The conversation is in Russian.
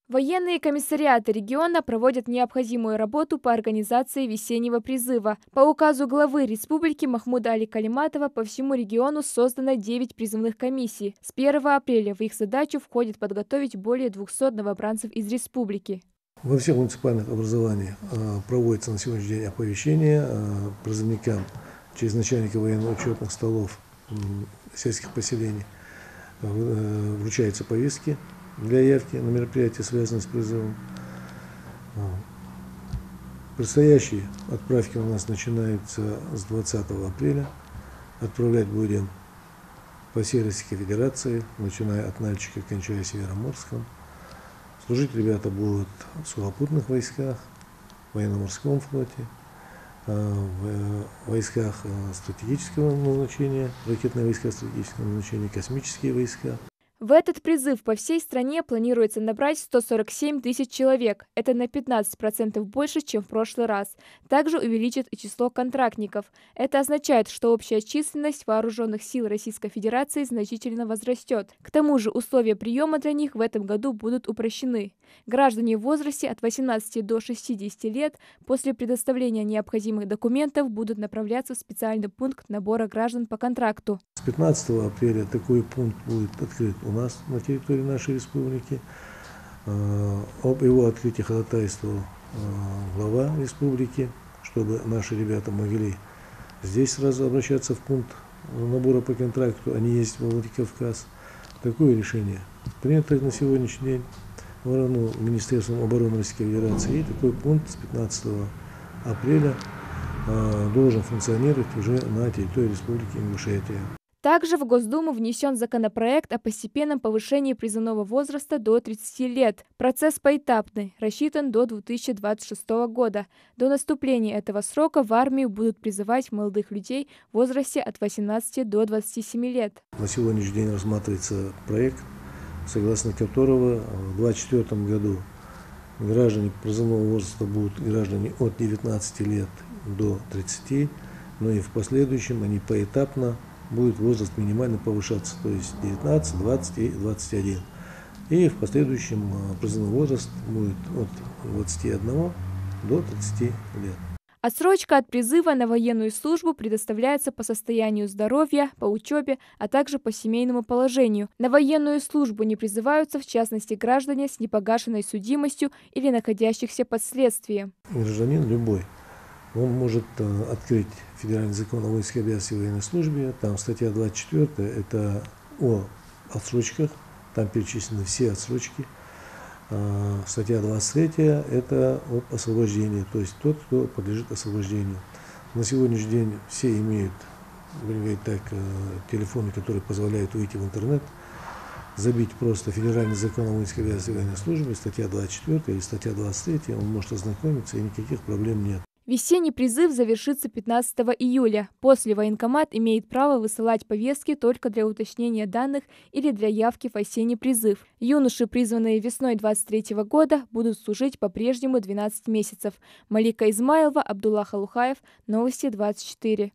Военные комиссариаты региона проводят необходимую работу по организации весеннего призыва. По указу главы республики Махмуда Али Калиматова по всему региону создано 9 призывных комиссий. С 1 апреля в их задачу входит подготовить более 200 новобранцев из республики. Во всех муниципальных образованиях проводится на сегодняшний день оповещение призывникам через начальника военно-учетных столов сельских поселений. Вручаются повестки для явки на мероприятия, связанные с призывом. Предстоящие отправки у нас начинаются с 20 апреля. Отправлять будем по всей Российской Федерации, начиная от Нальчика, кончая Североморском. Служить ребята будут в сухопутных войсках, в военно-морском флоте, в войсках стратегического назначения, ракетные войска стратегического назначения, космические войска. В этот призыв по всей стране планируется набрать 147 тысяч человек. Это на 15% больше, чем в прошлый раз. Также увеличит и число контрактников. Это означает, что общая численность вооруженных сил Российской Федерации значительно возрастет. К тому же условия приема для них в этом году будут упрощены. Граждане в возрасте от 18 до 60 лет после предоставления необходимых документов будут направляться в специальный пункт набора граждан по контракту. С 15 апреля такой пункт будет открыт у нас на территории нашей республики. Об его открытии ходатайствовал глава республики, чтобы наши ребята могли здесь сразу обращаться в пункт набора по контракту, а не ездить в Владикавказ. Такое решение принято на сегодняшний день Министерством обороны Российской Федерации. И такой пункт с 15 апреля должен функционировать уже на территории Республики Ингушетия. Также в Госдуму внесен законопроект о постепенном повышении призывного возраста до 30 лет. Процесс поэтапный, рассчитан до 2026 года. До наступления этого срока в армию будут призывать молодых людей в возрасте от 18 до 27 лет. На сегодняшний день рассматривается проект, согласно которого в 2024 году граждане призывного возраста будут граждане от 19 лет до 30, но и в последующем они поэтапно будет возраст минимально повышаться, то есть 19, 20 и 21. И в последующем призывной возраст будет от 21 до 30 лет. Отсрочка от призыва на военную службу предоставляется по состоянию здоровья, по учебе, а также по семейному положению. На военную службу не призываются, в частности, граждане с непогашенной судимостью или находящихся под следствием. Гражданин любой. Он может открыть федеральный закон о воинской обязанности и военной службе. Там статья 24, это о отсрочках, там перечислены все отсрочки. Статья 23, это об освобождении, то есть тот, кто подлежит освобождению. На сегодняшний день все имеют, будем говорить так, телефоны, которые позволяют выйти в интернет, забить просто федеральный закон о воинской обязанности и военной службе, статья 24 или статья 23, он может ознакомиться, и никаких проблем нет. Весенний призыв завершится 15 июля. После военкомат имеет право высылать повестки только для уточнения данных или для явки в осенний призыв. Юноши, призванные весной 2023 года, будут служить по-прежнему 12 месяцев. Малика Измайлова, Абдулла Халухаев, Новости 24.